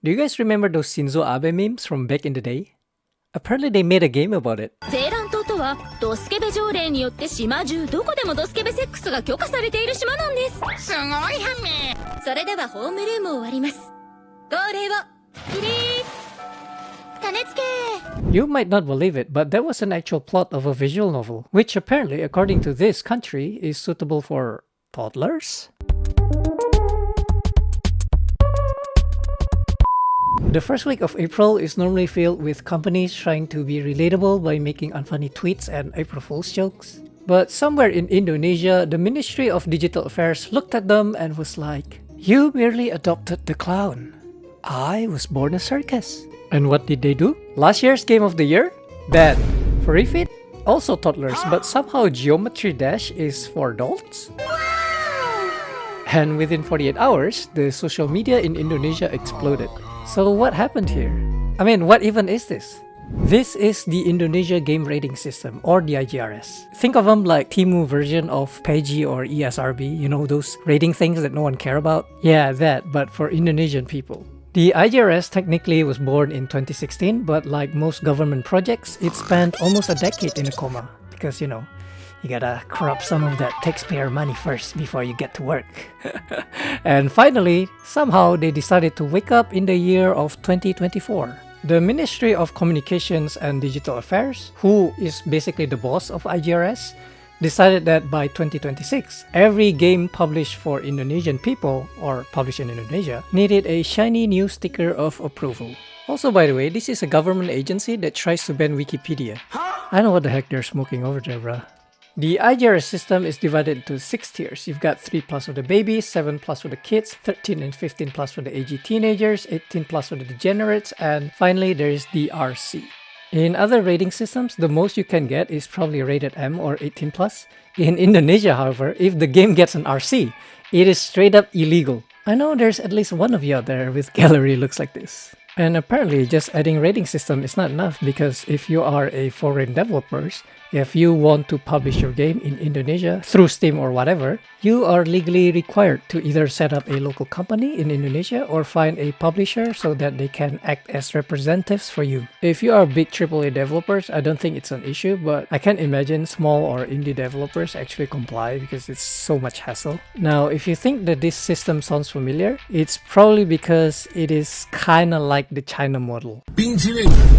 Do you guys remember those Shinzo Abe memes from back in the day? Apparently they made a game about it. セーラン島とはドスケベ条例によって島中どこでもドスケベセックスが許可されている島なんです。すごいハミ。それではホームルームを終わります。号令を起立。種付け。 You might not believe it, but that was an actual plot of a visual novel, which apparently, according to this country, is suitable for toddlers? The first week of April is normally filled with companies trying to be relatable by making unfunny tweets and April Fool's jokes. But somewhere in Indonesia, the Ministry of Digital Affairs looked at them and was like, "You merely adopted the clown. I was born a circus." And what did they do? Last year's Game of the Year? Bad. Furry Fit? Also toddlers, but somehow Geometry Dash is for adults? And within 48 hours, the social media in Indonesia exploded. So what happened here? I mean, what even is this? This is the Indonesia Game Rating System, or the IGRS. Think of them like Temu version of PEGI or ESRB, you know, those rating things that no one care about? Yeah, that, but for Indonesian people. The IGRS technically was born in 2016, but like most government projects, it spent almost a decade in a coma. Because, you know, you gotta corrupt some of that taxpayer money first before you get to work. And finally, somehow they decided to wake up in the year of 2024. The Ministry of Communications and Digital Affairs, who is basically the boss of IGRS, decided that by 2026, every game published for Indonesian people, or published in Indonesia, needed a shiny new sticker of approval. Also, by the way, this is a government agency that tries to ban Wikipedia. I know what the heck they're smoking over there, bruh. The IGRS system is divided into 6 tiers. You've got 3 plus for the babies, 7 plus for the kids, 13 and 15 plus for the AG teenagers, 18 plus for the degenerates, and finally there's the RC. In other rating systems, the most you can get is probably rated M or 18 plus. In Indonesia, however, if the game gets an RC, it is straight up illegal. I know there's at least one of you out there with gallery looks like this. And apparently just adding rating system is not enough, because if you are a foreign developers, if you want to publish your game in Indonesia through Steam or whatever, you are legally required to either set up a local company in Indonesia or find a publisher so that they can act as representatives for you. If you are big AAA developers, I don't think it's an issue, but I can't imagine small or indie developers actually comply because it's so much hassle. Now, if you think that this system sounds familiar, it's probably because it is kinda like the China model.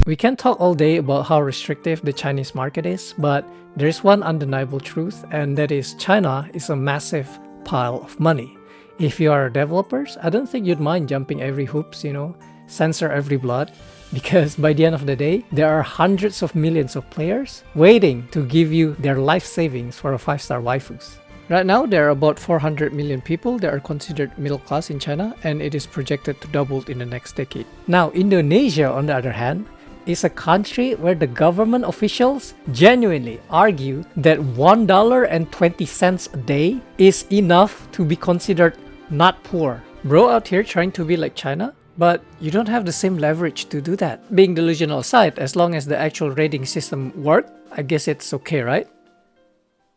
We can talk all day about how restrictive the Chinese market is, but there's one undeniable truth, and that is China is a massive pile of money. If you are developers, I don't think you'd mind jumping every hoops, you know, censor every blood, because by the end of the day, there are hundreds of millions of players waiting to give you their life savings for a 5-star waifus. Right now, there are about 400 million people that are considered middle class in China, and it is projected to double in the next decade. Now, Indonesia, on the other hand, is a country where the government officials genuinely argue that $1.20 a day is enough to be considered not poor. Bro out here trying to be like China, but you don't have the same leverage to do that. Being delusional aside, as long as the actual rating system worked, I guess it's okay, right?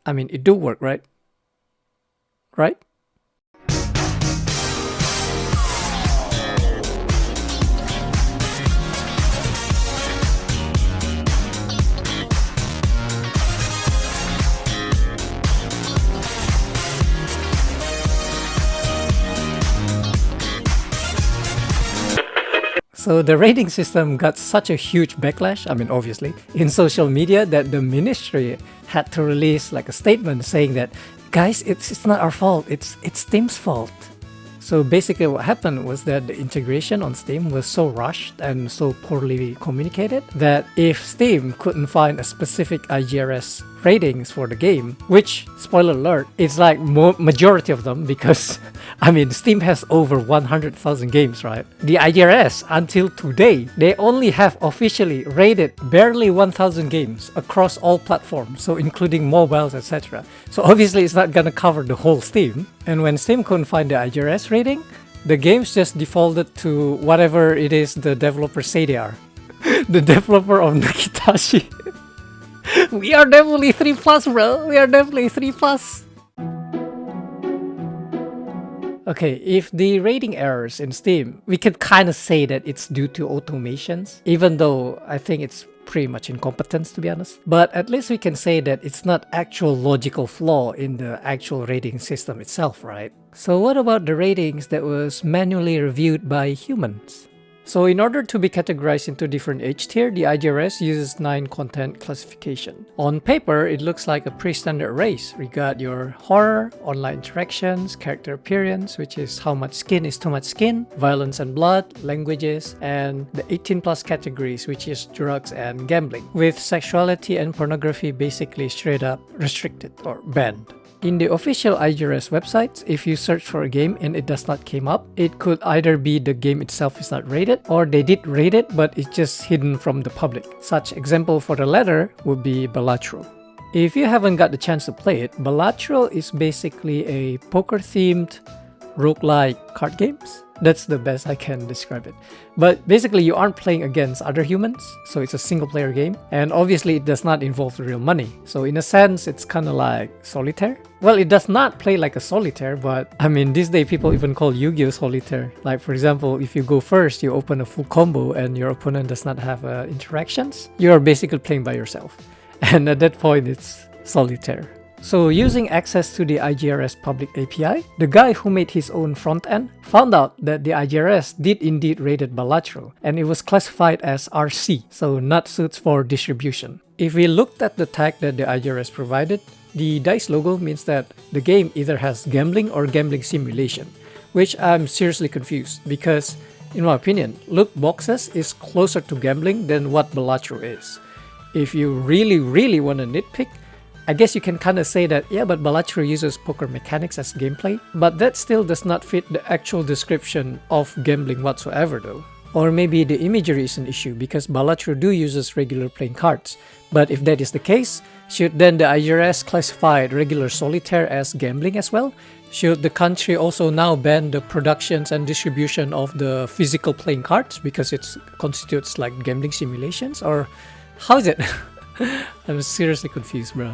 I mean, it do work, right? Right? So the rating system got such a huge backlash, I mean obviously, in social media that the ministry had to release like a statement saying that, guys, it's not our fault, it's Steam's fault. So basically what happened was that the integration on Steam was so rushed and so poorly communicated that if Steam couldn't find a specific IGRS ratings for the game, which, spoiler alert, it's like majority of them because, I mean, Steam has over 100,000 games, right? The IGRS, until today, they only have officially rated barely 1,000 games across all platforms, so including mobiles, etc. So obviously it's not gonna cover the whole Steam. And when Steam couldn't find the IGRS rating, the games just defaulted to whatever it is the developers say they are. The developer of Nakitashi. We are definitely 3+, bro. We are definitely 3+. Okay, if the rating errors in Steam, we could kind of say that it's due to automations, even though I think it's pretty much incompetence, to be honest. But at least we can say that it's not actual logical flaw in the actual rating system itself, right? So what about the ratings that was manually reviewed by humans? So in order to be categorized into different age tier, the IGRS uses 9 content classification. On paper, it looks like a pretty standard race. We got your horror, online interactions, character appearance, which is how much skin is too much skin, violence and blood, languages, and the 18 plus categories, which is drugs and gambling, with sexuality and pornography basically straight up restricted or banned. In the official IGRS websites, if you search for a game and it does not come up, it could either be the game itself is not rated, or they did rate it but it's just hidden from the public. Such example for the latter would be Balatro. If you haven't got the chance to play it, Balatro is basically a poker-themed roguelike card games. That's the best I can describe it. But basically you aren't playing against other humans, so it's a single player game, and obviously it does not involve real money. So in a sense, it's kind of like solitaire. Well, it does not play like a solitaire, but I mean, these days people even call Yu-Gi-Oh! Solitaire. Like for example, if you go first, you open a full combo and your opponent does not have interactions, you are basically playing by yourself. And at that point, it's solitaire. So using access to the IGRS public API, the guy who made his own front end found out that the IGRS did indeed rated Balatro, and it was classified as RC, so not suits for distribution. If we looked at the tag that the IGRS provided, the DICE logo means that the game either has gambling or gambling simulation, which I'm seriously confused because, in my opinion, loot boxes is closer to gambling than what Balatro is. If you really want to nitpick, I guess you can kind of say that, yeah, but Balatro uses poker mechanics as gameplay, but that still does not fit the actual description of gambling whatsoever though. Or maybe the imagery is an issue because Balatro do uses regular playing cards. But if that is the case, should then the IGRS classify regular solitaire as gambling as well? Should the country also now ban the productions and distribution of the physical playing cards because it constitutes like gambling simulations? Or how is it? I'm seriously confused, bro.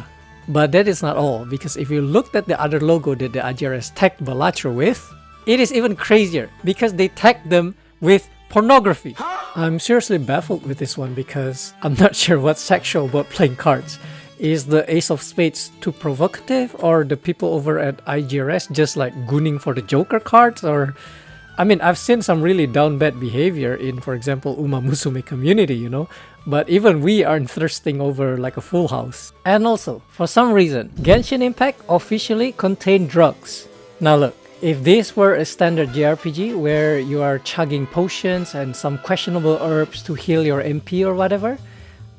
But that is not all, because if you looked at the other logo that the IGRS tagged Balatro with, it is even crazier because they tagged them with pornography. I'm seriously baffled with this one because I'm not sure what's sexual about playing cards. Is the Ace of Spades too provocative, or the people over at IGRS just like gooning for the Joker cards? Or I mean, I've seen some really down bad behavior in, for example, Uma Musume community, you know, but even we aren't thirsting over like a full house. And also, for some reason, Genshin Impact officially contained drugs. Now look, if this were a standard JRPG where you are chugging potions and some questionable herbs to heal your MP or whatever,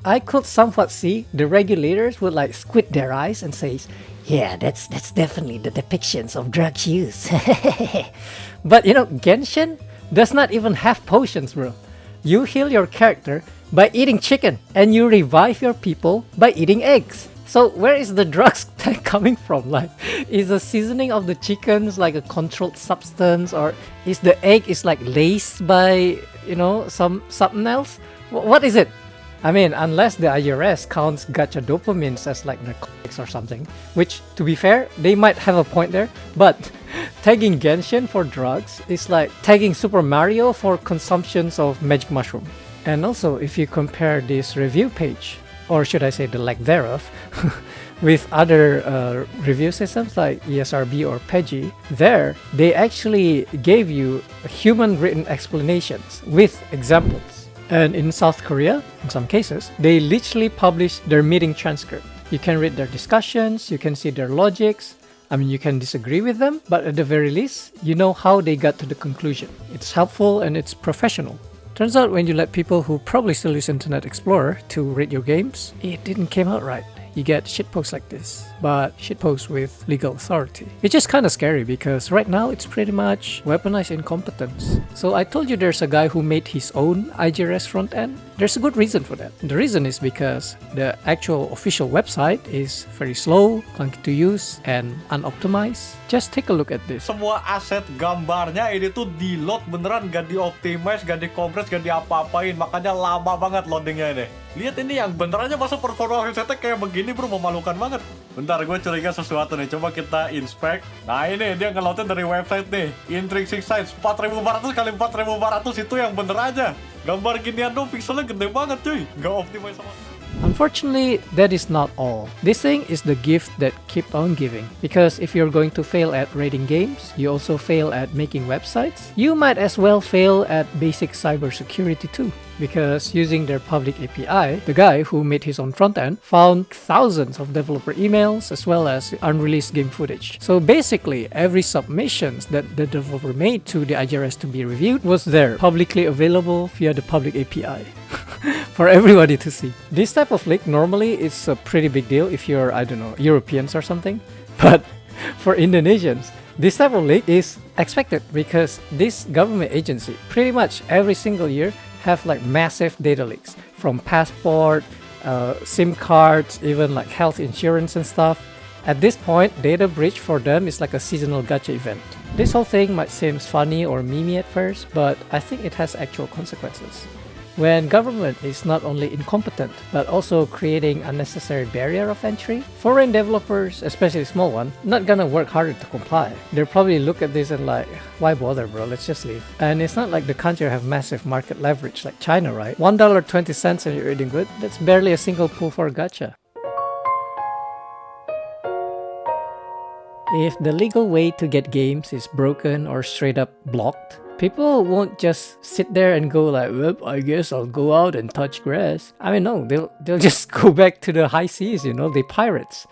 I could somewhat see the regulators would like squint their eyes and say, yeah, that's definitely the depictions of drug use. But you know, Genshin does not even have potions, bro. You heal your character by eating chicken, and you revive your people by eating eggs. So where is the drugs tag coming from? Like, is the seasoning of the chickens like a controlled substance, or is the egg is like laced by, you know, something else? What is it? I mean, unless the IGRS counts gacha dopamines as like narcotics or something, which, to be fair, they might have a point there, but tagging Genshin for drugs is like tagging Super Mario for consumptions of magic mushroom. And also, if you compare this review page, or should I say the lack thereof, with other review systems like ESRB or PEGI, there, they actually gave you human written explanations with examples. And in South Korea, in some cases, they literally publish their meeting transcript. You can read their discussions, you can see their logics. I mean, you can disagree with them, but at the very least, you know how they got to the conclusion. It's helpful and it's professional. Turns out when you let people who probably still use Internet Explorer to rate your games, it didn't come out right. You get shitposts like this, but shitposts with legal authority. It's just kind of scary because right now it's pretty much weaponized incompetence. So I told you there's a guy who made his own IGRS front end. There's a good reason for that. The reason is because the actual official website is very slow, clunky to use, and unoptimized. Just take a look at this. Semua aset gambarnya ini tuh di-load beneran, gak di-optimize, gak di-compress, gak di-apa-apain. Makanya lama banget loadingnya ini. Lihat ini yang benerannya masa performa headsetnya kayak begini bro, memalukan banget. Bentar, gue curiga sesuatu nih. Coba kita inspect. Nah ini, dia ngeloadnya dari website nih. Intrinsic size 4400 kali 4400 itu yang bener aja. Gambar ginian dong, pixelnya gede banget cuy. Nggak optimize sama. Unfortunately, that is not all. This thing is the gift that keep on giving. Because if you're going to fail at rating games, you also fail at making websites, you might as well fail at basic cybersecurity too. Because using their public API, the guy who made his own front end found thousands of developer emails as well as unreleased game footage. So basically, every submissions that the developer made to the IGRS to be reviewed was there, publicly available via the public API. For everybody to see. This type of leak normally is a pretty big deal if you're, I don't know, Europeans or something. But for Indonesians, this type of leak is expected because this government agency pretty much every single year have like massive data leaks from passport, SIM cards, even like health insurance and stuff. At this point, data breach for them is like a seasonal gacha event. This whole thing might seem funny or memey at first, but I think it has actual consequences. When government is not only incompetent, but also creating unnecessary barrier of entry, foreign developers, especially small ones, not gonna work harder to comply. They'll probably look at this and like, why bother bro, let's just leave. And it's not like the country have massive market leverage like China, right? $1.20 and you're eating good, that's barely a single pull for gacha. If the legal way to get games is broken or straight up blocked, people won't just sit there and go like, well, I guess I'll go out and touch grass. I mean, no, they'll just go back to the high seas, you know, they pirates.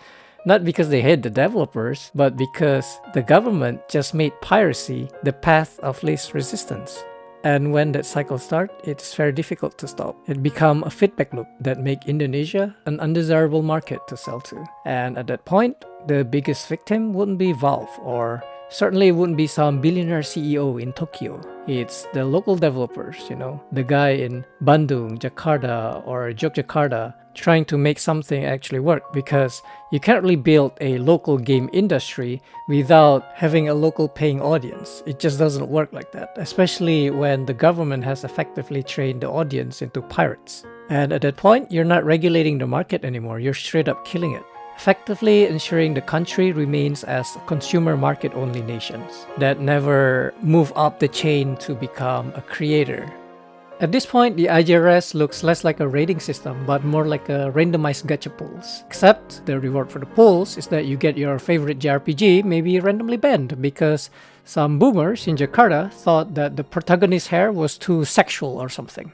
Not because they hate the developers, but because the government just made piracy the path of least resistance. And when that cycle starts, it's very difficult to stop. It becomes a feedback loop that make Indonesia an undesirable market to sell to. And at that point, the biggest victim wouldn't be Valve, or certainly it wouldn't be some billionaire CEO in Tokyo. It's the local developers, you know, the guy in Bandung, Jakarta, or Yogyakarta trying to make something actually work, because you can't really build a local game industry without having a local paying audience. It just doesn't work like that, especially when the government has effectively trained the audience into pirates. And at that point, you're not regulating the market anymore, you're straight up killing it, effectively ensuring the country remains as consumer market-only nations that never move up the chain to become a creator. At this point, the IGRS looks less like a rating system, but more like a randomized gacha pools. Except the reward for the pools is that you get your favorite JRPG maybe randomly banned because some boomers in Jakarta thought that the protagonist's hair was too sexual or something.